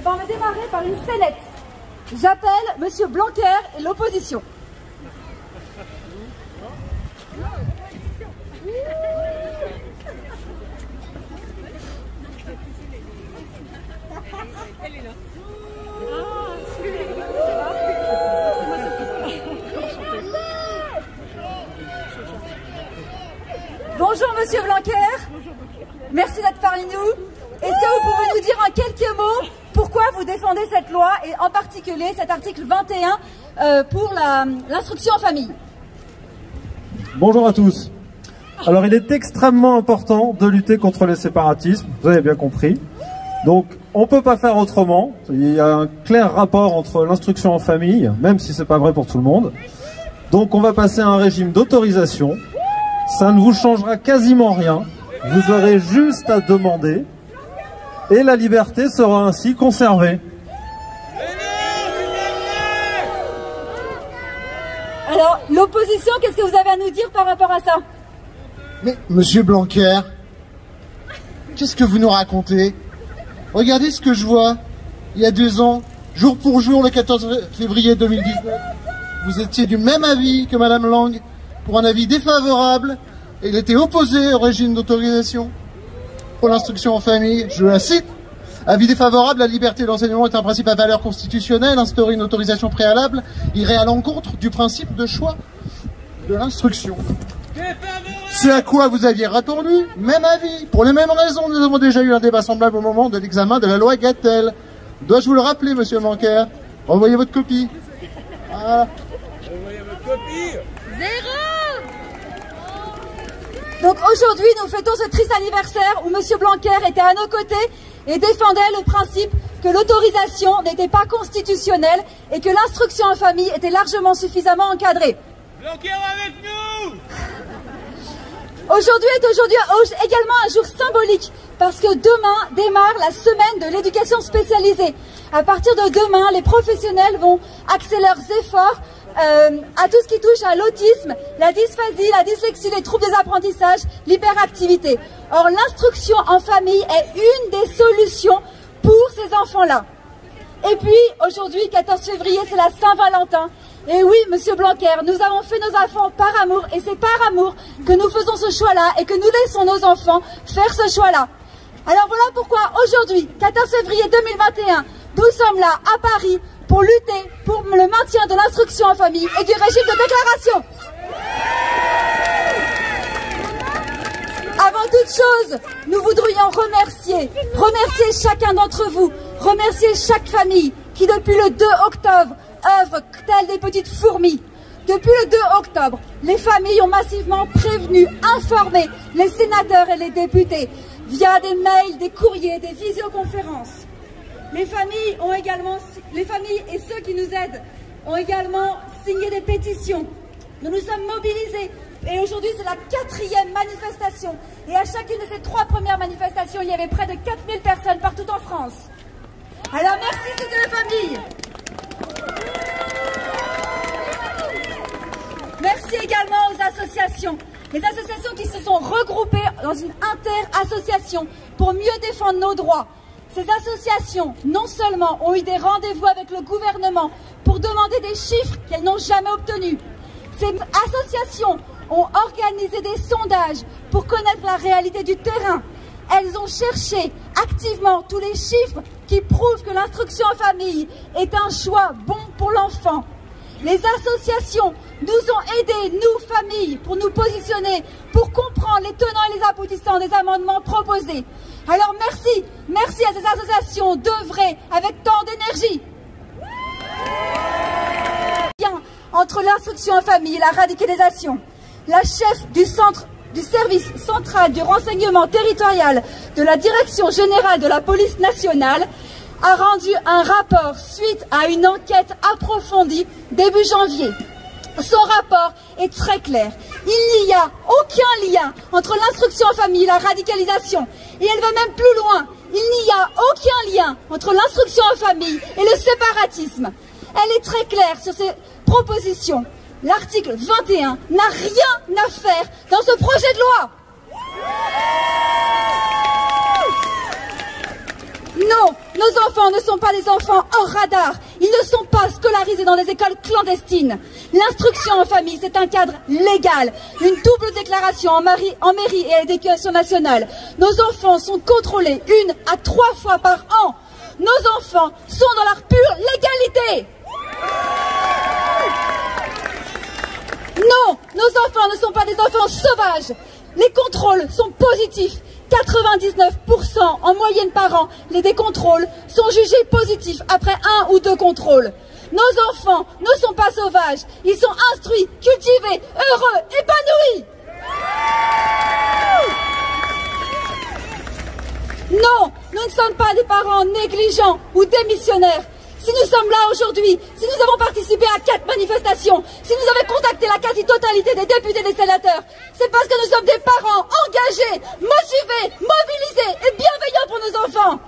On va démarrer par une scénette. J'appelle Monsieur Blanquer et l'opposition. Bonjour Monsieur Blanquer. Merci d'être parmi nous. Est-ce que vous pouvez nous dire en quelques mots pourquoi vous défendez cette loi et en particulier cet article 21 pour l'instruction en famille? Bonjour à tous. Alors il est extrêmement important de lutter contre les séparatismes, vous avez bien compris. Donc on ne peut pas faire autrement. Il y a un clair rapport entre l'instruction en famille, même si ce n'est pas vrai pour tout le monde. Donc on va passer à un régime d'autorisation. Ça ne vous changera quasiment rien. Vous aurez juste à demander. Et la liberté sera ainsi conservée. Alors, l'opposition, qu'est-ce que vous avez à nous dire par rapport à ça? Mais, Monsieur Blanquer, qu'est-ce que vous nous racontez? Regardez ce que je vois. Il y a 2 ans, jour pour jour, le 14 février 2019, vous étiez du même avis que Madame Lang, pour un avis défavorable, et il était opposé au régime d'autorisation pour l'instruction en famille. Je la cite. Avis défavorable, la liberté d'enseignement est un principe à valeur constitutionnelle. Instaurer une autorisation préalable irait à l'encontre du principe de choix de l'instruction. C'est à quoi vous aviez répondu. Même avis. Pour les mêmes raisons, nous avons déjà eu un débat semblable au moment de l'examen de la loi Gattel. Dois-je vous le rappeler, Monsieur Blanquer? Envoyez votre copie. Voilà. Envoyez votre copie. 0. Donc aujourd'hui, nous fêtons ce triste anniversaire où Monsieur Blanquer était à nos côtés et défendait le principe que l'autorisation n'était pas constitutionnelle et que l'instruction en famille était largement suffisamment encadrée. Blanquer avec nous. Aujourd'hui est également un jour symbolique parce que demain démarre la semaine de l'éducation spécialisée. À partir de demain, les professionnels vont axer leurs efforts à tout ce qui touche à l'autisme, la dysphasie, la dyslexie, les troubles des apprentissages, l'hyperactivité. Or, l'instruction en famille est une des solutions pour ces enfants-là. Et puis, aujourd'hui, 14 février, c'est la Saint-Valentin. Et oui, Monsieur Blanquer, nous avons fait nos enfants par amour, et c'est par amour que nous faisons ce choix-là et que nous laissons nos enfants faire ce choix-là. Alors voilà pourquoi aujourd'hui, 14 février 2021, nous sommes là à Paris pour lutter pour le maintien de l'instruction en famille et du régime de déclaration. Avant toute chose, nous voudrions remercier chacun d'entre vous, remercier chaque famille qui depuis le 2 octobre œuvre telles des petites fourmis. Depuis le 2 octobre, les familles ont massivement prévenu, informé les sénateurs et les députés via des mails, des courriers, des visioconférences. Les familles et ceux qui nous aident ont également signé des pétitions. Nous nous sommes mobilisés et aujourd'hui c'est la 4e manifestation. Et à chacune de ces 3 premières manifestations, il y avait près de 4000 personnes partout en France. Alors merci toutes les familles. Merci également aux associations. Les associations qui se sont regroupées dans une inter-association pour mieux défendre nos droits. Ces associations, non seulement ont eu des rendez-vous avec le gouvernement pour demander des chiffres qu'elles n'ont jamais obtenus, ces associations ont organisé des sondages pour connaître la réalité du terrain. Elles ont cherché activement tous les chiffres qui prouvent que l'instruction en famille est un choix bon pour l'enfant. Les associations nous ont aidés, nous, familles, pour nous positionner, pour comprendre les tenants et les aboutissants des amendements proposés. Alors merci à ces associations d'œuvrer avec tant d'énergie. Entre l'instruction en famille et la radicalisation, la chef du service central du renseignement territorial de la Direction générale de la police nationale a rendu un rapport suite à une enquête approfondie début janvier. Son rapport est très clair. Il n'y a aucun lien entre l'instruction en famille et la radicalisation. Et elle va même plus loin. Il n'y a aucun lien entre l'instruction en famille et le séparatisme. Elle est très claire sur ses propositions. L'article 21 n'a rien à faire dans ce projet de loi. Non, nos enfants ne sont pas des enfants hors radar. Ils ne sont pas scolarisés dans des écoles clandestines. L'instruction en famille, c'est un cadre légal. Une double déclaration en mairie et à l'éducation nationale. Nos enfants sont contrôlés 1 à 3 fois par an. Nos enfants sont dans leur pure légalité. Non, nos enfants ne sont pas des enfants sauvages. Les contrôles sont positifs. 99% en moyenne par an, les décontrôles sont jugés positifs après 1 ou 2 contrôles. Nos enfants ne sont pas sauvages. Ils sont instruits, cultivés, heureux, épanouis. Non, nous ne sommes pas des parents négligents ou démissionnaires. Si nous sommes là aujourd'hui, si nous avons participé à 4 manifestations, si nous avons contacté la quasi-totalité des députés et des sénateurs, c'est parce que nous sommes des parents engagés, motivés, mobilisés et bienveillants pour nos enfants.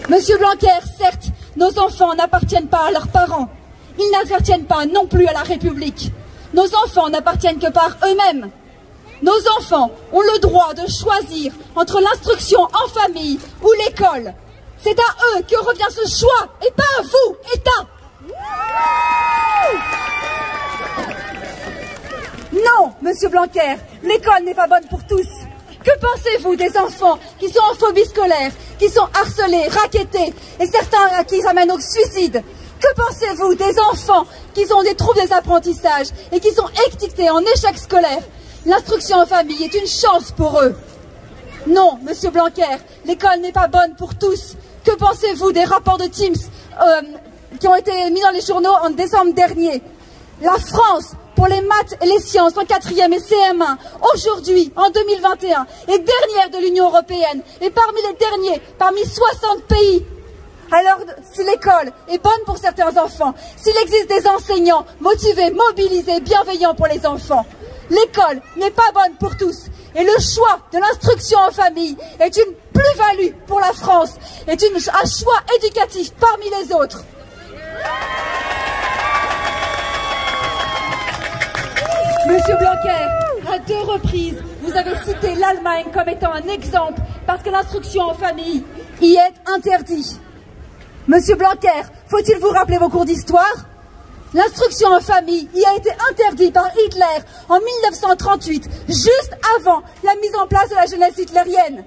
Monsieur Blanquer, certes, nos enfants n'appartiennent pas à leurs parents. Ils n'appartiennent pas non plus à la République. Nos enfants n'appartiennent que par eux-mêmes. Nos enfants ont le droit de choisir entre l'instruction en famille ou l'école. C'est à eux que revient ce choix et pas à vous, État. Non, Monsieur Blanquer, l'école n'est pas bonne pour tous. Que pensez-vous des enfants qui sont en phobie scolaire, qui sont harcelés, rackettés et certains à qui ça mène au suicide? Que pensez-vous des enfants qui ont des troubles des apprentissages et qui sont étiquetés en échec scolaire? L'instruction en famille est une chance pour eux. Non, Monsieur Blanquer, l'école n'est pas bonne pour tous. Que pensez-vous des rapports de Teams qui ont été mis dans les journaux en décembre dernier? La France, pour les maths et les sciences en 4e et CM1, aujourd'hui, en 2021, est dernière de l'Union européenne et parmi les derniers, parmi 60 pays. Alors, si l'école est bonne pour certains enfants, s'il existe des enseignants motivés, mobilisés, bienveillants pour les enfants, l'école n'est pas bonne pour tous. Et le choix de l'instruction en famille est une plus-value pour la France, est un choix éducatif parmi les autres. Monsieur Blanquer, à 2 reprises, vous avez cité l'Allemagne comme étant un exemple parce que l'instruction en famille y est interdite. Monsieur Blanquer, faut-il vous rappeler vos cours d'histoire? L'instruction en famille y a été interdite par Hitler en 1938, juste avant la mise en place de la jeunesse hitlérienne.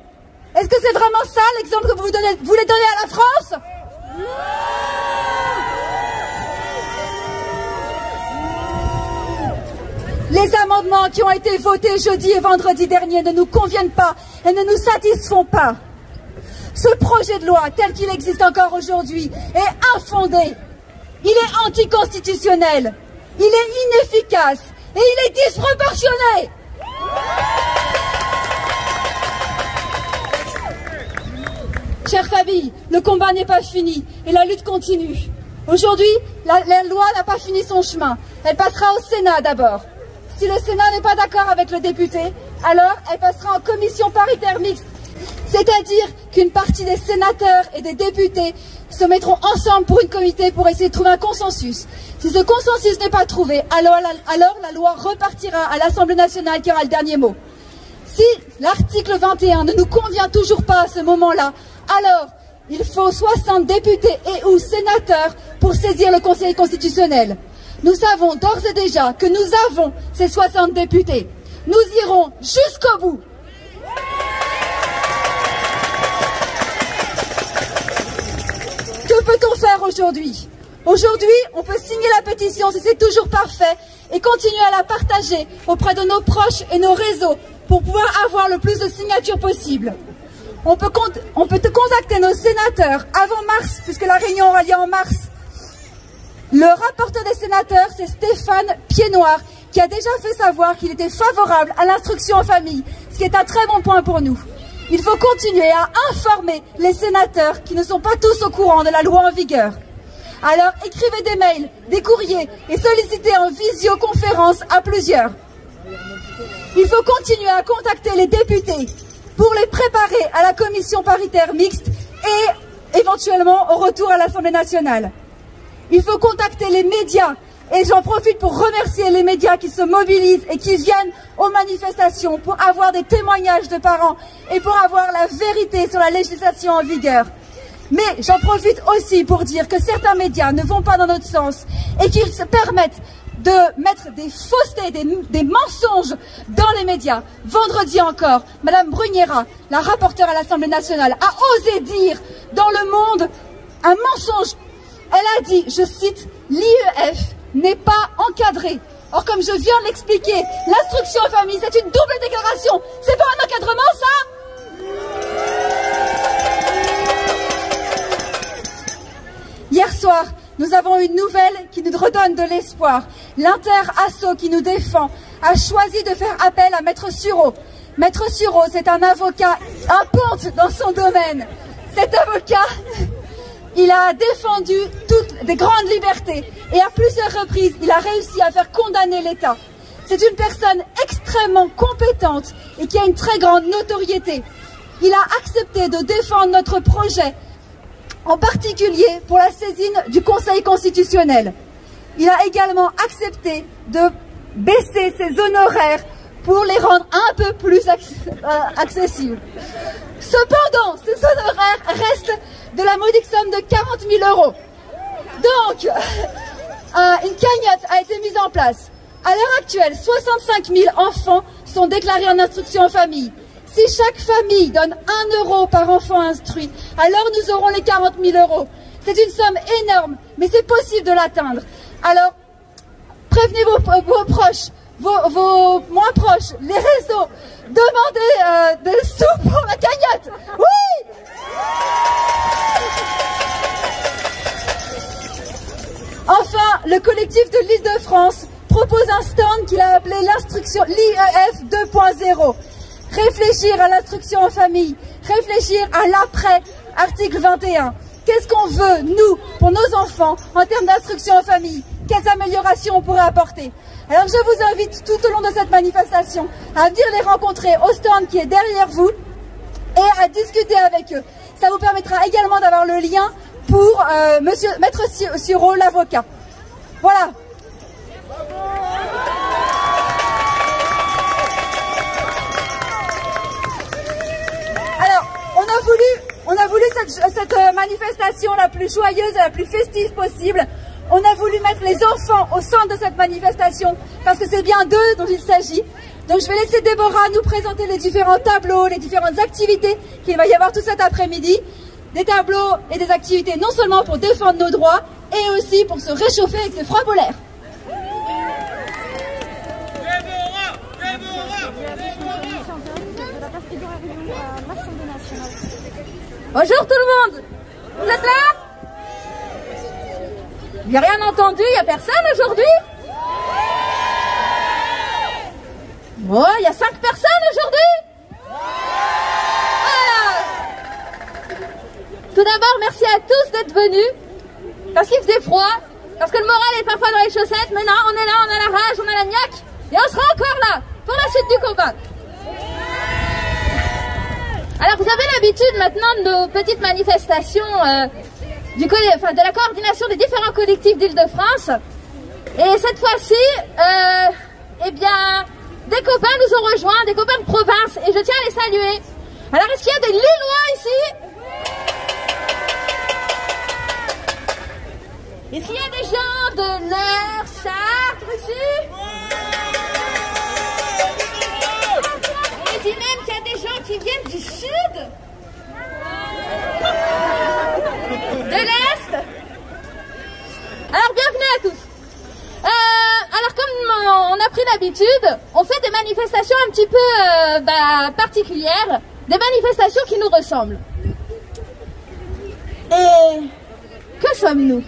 Est-ce que c'est vraiment ça l'exemple que vous voulez donner à la France? Les amendements qui ont été votés jeudi et vendredi dernier ne nous conviennent pas et ne nous satisfont pas. Ce projet de loi, tel qu'il existe encore aujourd'hui, est infondé. Il est anticonstitutionnel, il est inefficace et il est disproportionné. Chère famille, le combat n'est pas fini et la lutte continue. Aujourd'hui, la loi n'a pas fini son chemin. Elle passera au Sénat d'abord. Si le Sénat n'est pas d'accord avec le député, alors elle passera en commission paritaire mixte. C'est-à-dire qu'une partie des sénateurs et des députés se mettront ensemble pour une comité pour essayer de trouver un consensus. Si ce consensus n'est pas trouvé, alors la loi repartira à l'Assemblée nationale qui aura le dernier mot. Si l'article 21 ne nous convient toujours pas à ce moment-là, alors il faut 60 députés et ou sénateurs pour saisir le Conseil constitutionnel. Nous savons d'ores et déjà que nous avons ces 60 députés. Nous irons jusqu'au bout. Que peut-on faire aujourd'hui? Aujourd'hui, on peut signer la pétition si c'est toujours parfait et continuer à la partager auprès de nos proches et nos réseaux pour pouvoir avoir le plus de signatures possible. On peut contacter nos sénateurs avant mars, puisque la réunion aura lieu en mars. Le rapporteur des sénateurs, c'est Stéphane Piednoir, qui a déjà fait savoir qu'il était favorable à l'instruction en famille, ce qui est un très bon point pour nous. Il faut continuer à informer les sénateurs qui ne sont pas tous au courant de la loi en vigueur. Alors écrivez des mails, des courriers et sollicitez en visioconférence à plusieurs. Il faut continuer à contacter les députés pour les préparer à la commission paritaire mixte et éventuellement au retour à l'Assemblée nationale. Il faut contacter les médias et j'en profite pour remercier les médias qui se mobilisent et qui viennent aux manifestations pour avoir des témoignages de parents et pour avoir la vérité sur la législation en vigueur. Mais j'en profite aussi pour dire que certains médias ne vont pas dans notre sens et qu'ils se permettent de mettre des faussetés, des mensonges dans les médias. Vendredi encore, Madame Brugnera, la rapporteure à l'Assemblée nationale, a osé dire dans Le Monde un mensonge. Elle a dit, je cite, « l'IEF n'est pas encadré ». Or, comme je viens de l'expliquer, l'instruction en famille, c'est une double déclaration. C'est pas un encadrement, ça? Hier soir, nous avons une nouvelle qui nous redonne de l'espoir. L'Inter-Asso qui nous défend a choisi de faire appel à Maître Sureau. Maître Sureau, c'est un avocat, un ponte dans son domaine. Cet avocat, il a défendu toutes des grandes libertés et à plusieurs reprises, il a réussi à faire condamner l'État. C'est une personne extrêmement compétente et qui a une très grande notoriété. Il a accepté de défendre notre projet, en particulier pour la saisine du Conseil constitutionnel. Il a également accepté de baisser ses honoraires pour les rendre un peu plus accessibles. Cependant, ces honoraires restent de la modique somme de 40 000 €. Donc, une cagnotte a été mise en place. À l'heure actuelle, 65 000 enfants sont déclarés en instruction en famille. Si chaque famille donne 1 € par enfant instruit, alors nous aurons les 40 000 €. C'est une somme énorme, mais c'est possible de l'atteindre. Alors, prévenez vos proches, vos moins proches, les réseaux, demandez des sous pour la cagnotte. Oui! Enfin, le collectif de l'Île-de-France propose un stand qu'il a appelé l'instruction l'IEF 2.0. Réfléchir à l'instruction en famille, réfléchir à l'après, article 21. Qu'est-ce qu'on veut, nous, pour nos enfants, en termes d'instruction en famille? Quelles améliorations on pourrait apporter? Alors je vous invite tout au long de cette manifestation à venir les rencontrer au stand qui est derrière vous et à discuter avec eux. Ça vous permettra également d'avoir le lien pour Maître Sureau, l'avocat. Voilà. Alors, on a voulu cette manifestation la plus joyeuse et la plus festive possible. On a voulu mettre les enfants au centre de cette manifestation parce que c'est bien d'eux dont il s'agit. Donc je vais laisser Déborah nous présenter les différents tableaux, les différentes activités qu'il va y avoir tout cet après-midi. Des tableaux et des activités non seulement pour défendre nos droits, et aussi pour se réchauffer avec ces froids polaires. Bonjour tout le monde. Vous êtes là? J'ai rien entendu, il n'y a personne aujourd'hui? Bon, il y a 5 personnes aujourd'hui? Voilà. Tout d'abord, merci à tous d'être venus, parce qu'il faisait froid, parce que le moral est parfois dans les chaussettes, mais non, on est là, on a la rage, on a la niaque, et on sera encore là pour la suite du combat. Alors vous avez l'habitude maintenant de nos petites manifestations de la coordination des différents collectifs d'Île-de-France. Et cette fois-ci, eh bien, des copains nous ont rejoints, des copains de province, et je tiens à les saluer. Alors est-ce qu'il y a des Lillois ici? Est-ce qu'il y a des gens de l'Eure, Chartres ici? On dit même qu'il y a des gens qui viennent du sud, de l'est. Bienvenue à tous. Alors comme on a pris l'habitude, on fait des manifestations un petit peu particulières, des manifestations qui nous ressemblent. Et que sommes-nous?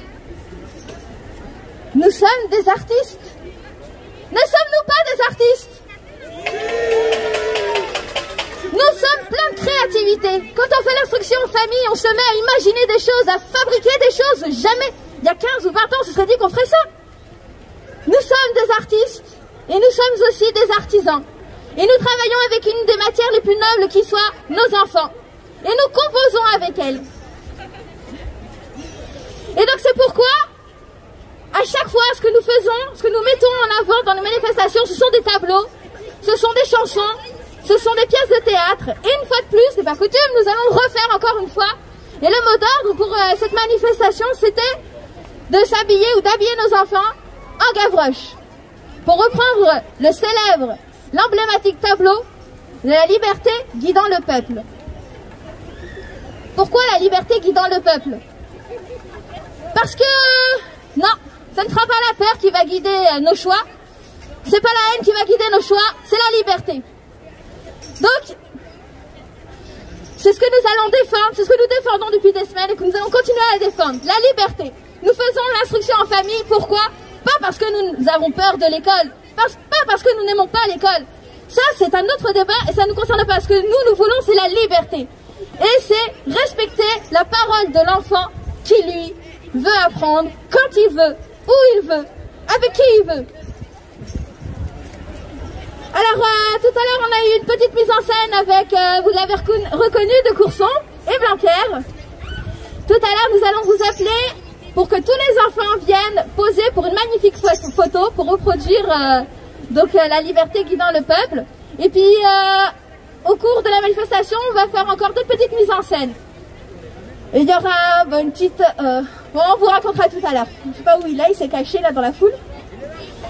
Nous sommes des artistes. Ne sommes-nous pas des artistes? Nous sommes pleins de créativité. Quand on fait l'instruction en famille, on se met à imaginer des choses, à fabriquer des choses. Jamais, il y a 15 ou 20 ans, on se serait dit qu'on ferait ça. Nous sommes des artistes et nous sommes aussi des artisans. Et nous travaillons avec une des matières les plus nobles qui soit nos enfants. Et nous composons avec elles. Et donc c'est pourquoi, à chaque fois, ce que nous faisons, ce que nous mettons en avant dans les manifestations, ce sont des tableaux, ce sont des chansons, ce sont des pièces de théâtre. Et une fois de plus, c'est pas coutume, nous allons le refaire encore une fois. Et le mot d'ordre pour cette manifestation, c'était de s'habiller ou d'habiller nos enfants en Gavroche. Pour reprendre le célèbre, l'emblématique tableau de la liberté guidant le peuple. Pourquoi la liberté guidant le peuple? Parce que, non, ce ne sera pas la peur qui va guider nos choix, c'est pas la haine qui va guider nos choix, c'est la liberté. Donc, c'est ce que nous allons défendre, c'est ce que nous défendons depuis des semaines et que nous allons continuer à défendre, la liberté. Nous faisons l'instruction en famille, pourquoi? Pas parce que nous avons peur de l'école, pas parce que nous n'aimons pas l'école. Ça, c'est un autre débat et ça ne nous concerne pas. Ce que nous voulons, c'est la liberté. Et c'est respecter la parole de l'enfant qui, lui, veut apprendre quand il veut, où il veut, avec qui il veut. Alors, tout à l'heure, on a eu une petite mise en scène avec, vous l'avez reconnu, de Courson et Blanquer. Tout à l'heure, nous allons vous appeler pour que tous les enfants viennent poser pour une magnifique photo pour reproduire donc la liberté guidant le peuple. Et puis, au cours de la manifestation, on va faire encore d'autres petites mises en scène. Et il y aura une petite... bon, on vous racontera tout à l'heure. Je ne sais pas où il est s'est caché là dans la foule.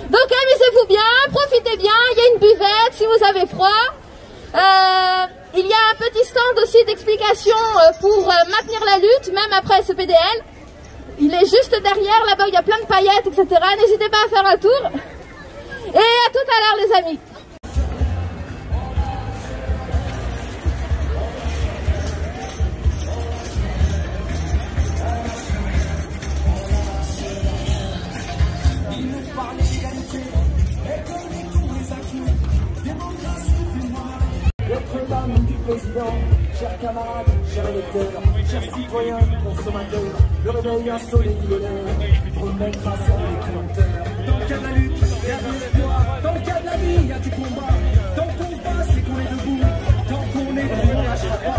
Donc amusez-vous bien, profitez bien, il y a une buvette si vous avez froid. Il y a un petit stand aussi d'explication pour maintenir la lutte, même après ce PDL. Il est juste derrière, là-bas il y a plein de paillettes, etc. N'hésitez pas à faire un tour. Et à tout à l'heure les amis. Chers camarades, chers électeurs, chers citoyens, consommateurs, le réveil insolite de l'heure, remettre à ça les compteurs. Dans le cas de la lutte, il y a de l'espoir. Dans le cas de la vie, il y a du combat. Tant qu'on se bat, c'est qu'on est debout. Tant qu'on est debout, on lâchera pas.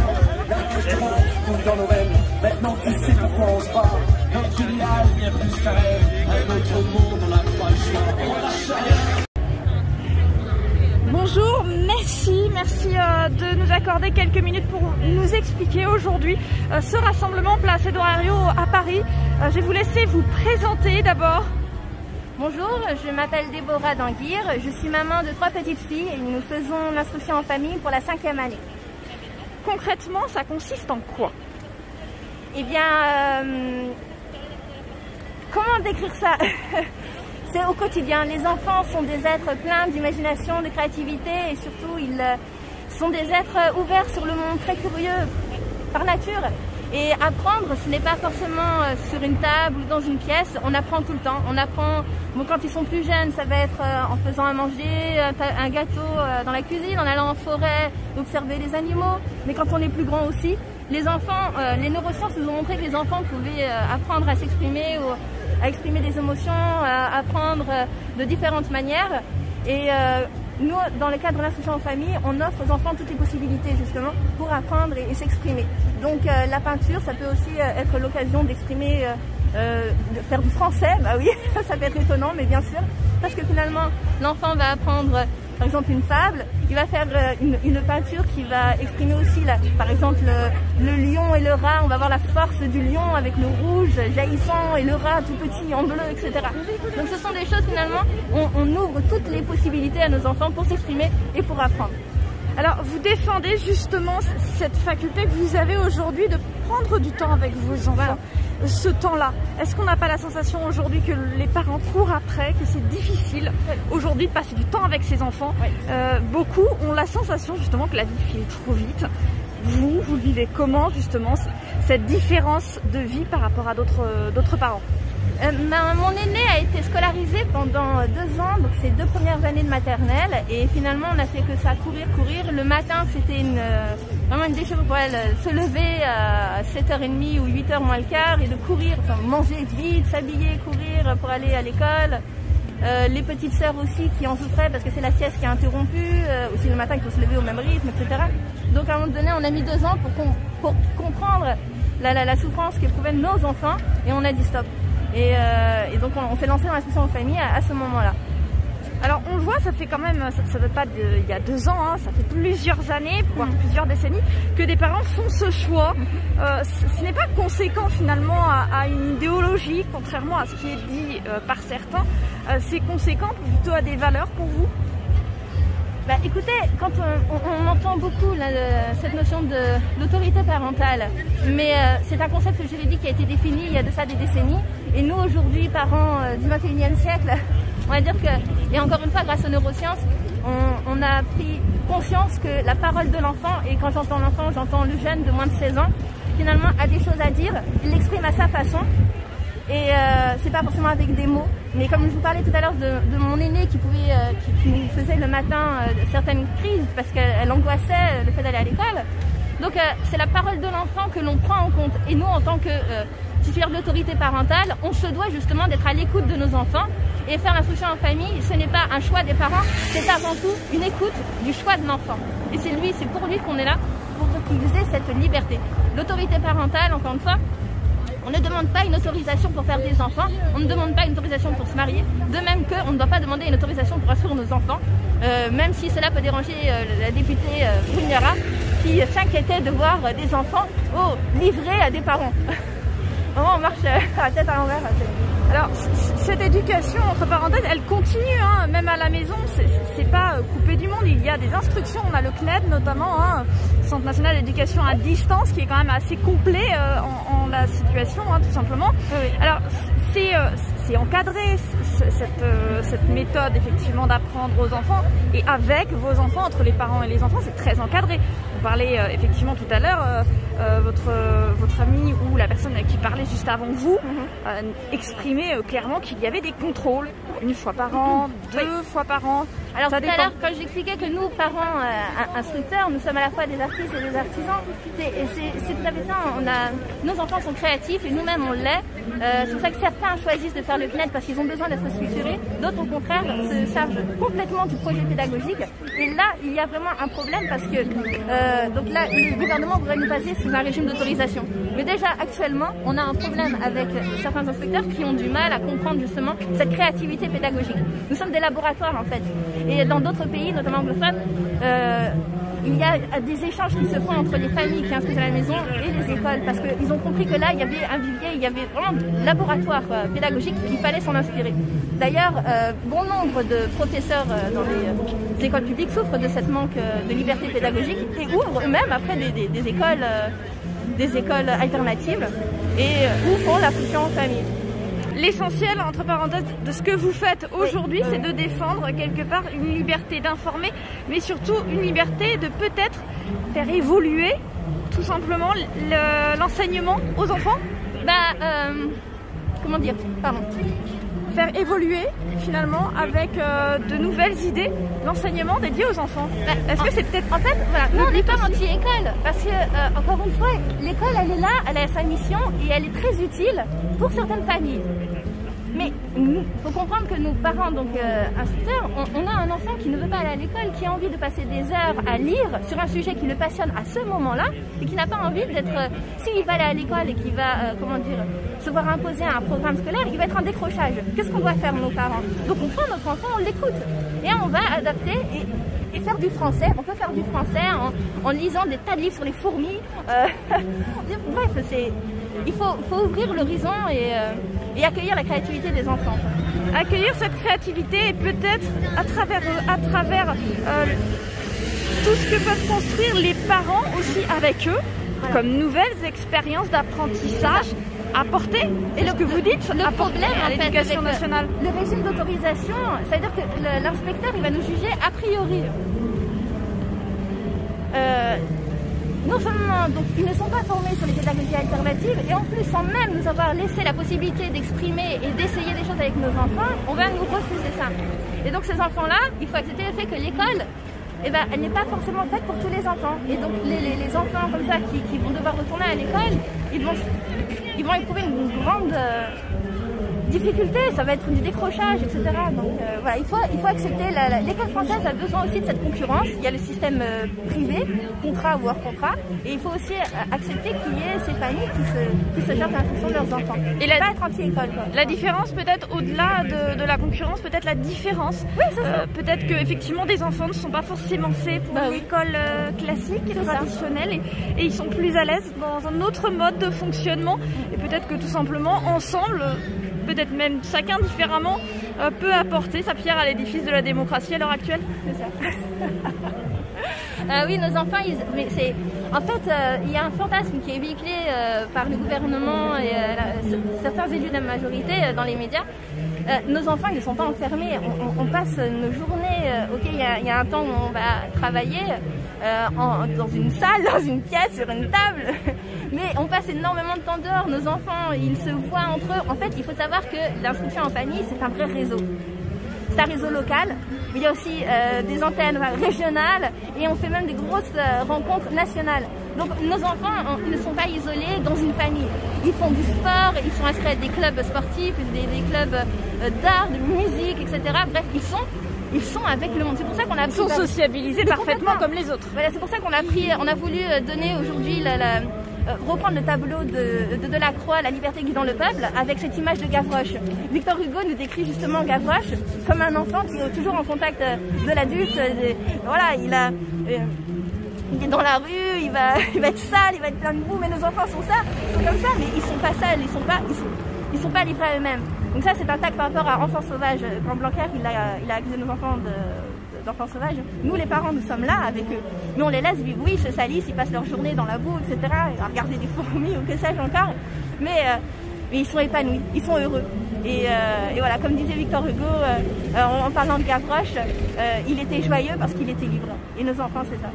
La cage de droite compte dans nos veines. Maintenant tu sais pourquoi on se bat. Notre idéal, bien plus qu'un rêve. Un autre monde, on n'a pas le choix. On lâche rien. Bonjour, merci de nous accorder quelques minutes pour nous expliquer aujourd'hui ce rassemblement place Edorario à Paris. Je vais vous laisser vous présenter d'abord. Bonjour, je m'appelle Déborah Danguir, je suis maman de 3 petites filles et nous faisons l'instruction en famille pour la 5e année. Concrètement, ça consiste en quoi? Eh bien, comment décrire ça? C'est au quotidien. Les enfants sont des êtres pleins d'imagination, de créativité et surtout ils sont des êtres ouverts sur le monde, très curieux par nature. Et apprendre, ce n'est pas forcément sur une table ou dans une pièce, on apprend tout le temps. On apprend, bon, quand ils sont plus jeunes, ça va être en faisant à manger, un gâteau dans la cuisine, en allant en forêt, observer les animaux. Mais quand on est plus grand aussi, les enfants, les neurosciences nous ont montré que les enfants pouvaient apprendre à s'exprimer, à exprimer des émotions, à apprendre de différentes manières. Et nous, dans le cadre de l'instruction en famille, on offre aux enfants toutes les possibilités justement pour apprendre et s'exprimer. Donc la peinture, ça peut aussi être l'occasion d'exprimer, de faire du français, bah oui, ça peut être étonnant, mais bien sûr, parce que finalement, l'enfant va apprendre par exemple une fable, il va faire une peinture qui va exprimer aussi, par exemple, le lion et le rat. On va voir la force du lion avec le rouge jaillissant et le rat tout petit en bleu, etc. Donc ce sont des choses finalement, on ouvre toutes les possibilités à nos enfants pour s'exprimer et pour apprendre. Alors vous défendez justement cette faculté que vous avez aujourd'hui de prendre du temps avec vos enfants. Ce temps-là, est-ce qu'on n'a pas la sensation aujourd'hui que les parents courent après, que c'est difficile aujourd'hui de passer du temps avec ses enfants? Beaucoup ont la sensation justement que la vie file trop vite. Vous vivez comment justement cette différence de vie par rapport à d'autres parents? Mon aîné a été scolarisé pendant 2 ans, donc ses 2 premières années de maternelle, et finalement on a fait que ça, courir. Le matin c'était vraiment une déchirure pour elle, se lever à 7h30 ou 8h moins le quart et de courir, enfin manger vite, s'habiller, courir pour aller à l'école. Les petites sœurs aussi qui en souffraient parce que c'est la sieste qui a interrompu, aussi le matin il faut se lever au même rythme, etc. Donc à un moment donné on a mis 2 ans pour comprendre la souffrance qu'éprouvaient nos enfants et on a dit stop. Et donc on s'est lancé dans l'instruction aux familles à ce moment-là. Alors on le voit, ça fait quand même, ça date pas il y a 2 ans, hein, ça fait plusieurs années, voire plusieurs décennies, que des parents font ce choix. Ce n'est pas conséquent finalement à une idéologie, contrairement à ce qui est dit par certains. C'est conséquent plutôt à des valeurs pour vous? Bah, écoutez, quand on entend beaucoup cette notion de l'autorité parentale, mais c'est un concept que je l'ai dit qui a été défini il y a de ça des décennies. Et nous aujourd'hui, parents du 21e siècle, on va dire que, et encore une fois grâce aux neurosciences, on a pris conscience que la parole de l'enfant, et quand j'entends l'enfant, j'entends le jeune de moins de 16 ans, finalement a des choses à dire, il l'exprime à sa façon. Et c'est pas forcément avec des mots, mais comme je vous parlais tout à l'heure de mon aîné qui nous faisait le matin certaines crises parce qu'elle angoissait le fait d'aller à l'école. Donc c'est la parole de l'enfant que l'on prend en compte. Et nous, en tant que titulaire de l'autorité parentale, on se doit justement d'être à l'écoute de nos enfants et faire l'instruction en famille. Ce n'est pas un choix des parents, c'est avant tout une écoute du choix de l'enfant. Et c'est pour lui qu'on est là, pour qu'il ait cette liberté. L'autorité parentale, encore une fois, on ne demande pas une autorisation pour faire des enfants, on ne demande pas une autorisation pour se marier, de même qu'on ne doit pas demander une autorisation pour instruire nos enfants, même si cela peut déranger la députée Bruniera qui s'inquiétait de voir des enfants livrés à des parents. Vraiment, on marche à la tête à l'envers. Alors, cette éducation, entre parenthèses, elle continue, hein, même à la maison, c'est pas coupé du monde, il y a des instructions, on a le CNED notamment, hein, Centre National d'Éducation à Distance, qui est quand même assez complet en la situation, hein, tout simplement. Oui. Alors, c'est encadré, cette méthode, effectivement, d'apprendre aux enfants, et avec vos enfants, entre les parents et les enfants, c'est très encadré. On parlait effectivement tout à l'heure, votre ami ou la personne qui parlait juste avant vous exprimait clairement qu'il y avait des contrôles, 1 fois par an, 2 fois par an. Alors tout à l'heure, quand j'expliquais que nous, parents instructeurs, nous sommes à la fois des artistes et des artisans, c'est tout à fait ça. Nos enfants sont créatifs et nous-mêmes on l'est. C'est pour ça que certains choisissent de faire le CNED parce qu'ils ont besoin d'être structurés. D'autres au contraire se chargent complètement du projet pédagogique. Et là, il y a vraiment un problème parce que donc là, le gouvernement voudrait nous passer sous un régime d'autorisation. Mais déjà, actuellement, on a un problème avec certains inspecteurs qui ont du mal à comprendre justement cette créativité pédagogique. Nous sommes des laboratoires en fait. Et dans d'autres pays, notamment anglophones, il y a des échanges qui se font entre les familles qui instruisent à la maison et les écoles parce qu'ils ont compris que là, il y avait un vivier, il y avait vraiment un laboratoire pédagogique qu'il fallait s'en inspirer. D'ailleurs, bon nombre de professeurs dans les écoles publiques souffrent de cette manque de liberté pédagogique et ouvrent eux-mêmes après des écoles alternatives et où font l'instruction en famille. L'essentiel, entre parenthèses, de ce que vous faites aujourd'hui, c'est de défendre quelque part une liberté d'informer, mais surtout une liberté de peut-être faire évoluer tout simplement l'enseignement aux enfants. Comment dire? Pardon. Faire évoluer finalement avec de nouvelles idées l'enseignement dédié aux enfants. Est-ce que c'est peut-être... En fait, voilà, nous on n'est pas anti-école parce que, encore une fois, l'école elle est là, elle a sa mission et elle est très utile pour certaines familles. Mais il faut comprendre que nos parents, donc instructeurs, on a un enfant qui ne veut pas aller à l'école, qui a envie de passer des heures à lire sur un sujet qui le passionne à ce moment-là et qui n'a pas envie d'être... S'il va aller à l'école et qu'il va, se voir imposer un programme scolaire, il va être en décrochage. Qu'est-ce qu'on doit faire nos parents? Donc on prend notre enfant, on l'écoute et on va adapter et faire du français. On peut faire du français en lisant des tas de livres sur les fourmis. Bref, il faut ouvrir l'horizon et accueillir la créativité des enfants. Accueillir cette créativité et peut-être à travers tout ce que peuvent construire les parents aussi avec eux, comme nouvelles expériences d'apprentissage à porter. Et ce que vous dites, le problème à l'éducation nationale. Le régime d'autorisation, c'est-à-dire que l'inspecteur il va nous juger a priori. Non seulement donc, ils ne sont pas formés sur les pédagogies alternatives et en plus sans même nous avoir laissé la possibilité d'exprimer et d'essayer des choses avec nos enfants, on va nous refuser ça. Et donc ces enfants-là, il faut accepter le fait que l'école, eh ben, elle n'est pas forcément faite pour tous les enfants. Et donc les enfants comme ça qui vont devoir retourner à l'école, ils vont éprouver une grande difficulté, ça va être du décrochage, etc. Donc voilà, il faut accepter, l'école française a besoin aussi de cette concurrence. Il y a le système privé, contrat ou hors contrat, et il faut aussi accepter qu'il y ait ces familles qui se gèrent l'instruction de leurs enfants. Et pas être anti-école. La différence peut-être au-delà de la concurrence, peut-être la différence. Oui, c'est ça. Peut-être que effectivement des enfants ne sont pas forcément faits pour l'école classique et traditionnelle et ils sont plus à l'aise dans un autre mode de fonctionnement et peut-être que tout simplement ensemble, peut-être même chacun différemment, peut apporter sa pierre à l'édifice de la démocratie à l'heure actuelle. C'est ça. Oui, nos enfants, en fait, il y a un fantasme qui est véhiculé par le gouvernement et certains élus de la majorité dans les médias. Nos enfants, ils ne sont pas enfermés. On passe nos journées, ok, il y a un temps où on va travailler dans une salle, dans une pièce, sur une table. Mais on passe énormément de temps dehors. Nos enfants, ils se voient entre eux. En fait, il faut savoir que l'instruction en famille, c'est un vrai réseau. C'est un réseau local, mais il y a aussi des antennes régionales et on fait même des grosses rencontres nationales. Donc nos enfants ils ne sont pas isolés dans une famille. Ils font du sport, ils sont inscrits à des clubs sportifs, des clubs d'art, de musique, etc. Bref, ils sont avec le monde. C'est pour ça qu'on a Ils sont sociabilisés parfaitement comme les autres. Voilà, c'est pour ça qu'on a voulu donner aujourd'hui reprendre le tableau de Delacroix, La liberté guidant le peuple, avec cette image de Gavroche. Victor Hugo nous décrit justement Gavroche comme un enfant qui est toujours en contact de l'adulte. Voilà, il est dans la rue, il va être sale, il va être plein de boue, mais nos enfants sont comme ça, mais ils sont pas sales, ils sont pas livrés à eux-mêmes. Donc ça, c'est un tag par rapport à Enfants sauvages. Quand Blanquer, il a accusé nos enfants d'enfants sauvages. Nous, les parents, nous sommes là avec eux. Mais on les laisse vivre. Oui, ils se salissent, ils passent leur journée dans la boue, etc. À regarder des fourmis ou que sais-je encore. Mais ils sont épanouis, ils sont heureux. Et voilà, comme disait Victor Hugo, en parlant de Gavroche, il était joyeux parce qu'il était libre. Et nos enfants, c'est ça.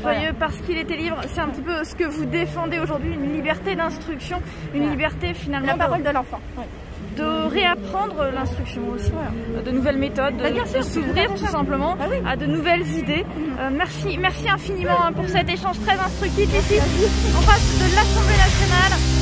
Joyeux parce qu'il était libre, c'est un petit peu ce que vous défendez aujourd'hui, une liberté d'instruction, une liberté finalement... La parole de l'enfant. Oui. De réapprendre l'instruction aussi, de nouvelles méthodes, de s'ouvrir tout simplement à de nouvelles idées. Merci infiniment pour cet échange très instructif ici en face de l'Assemblée nationale.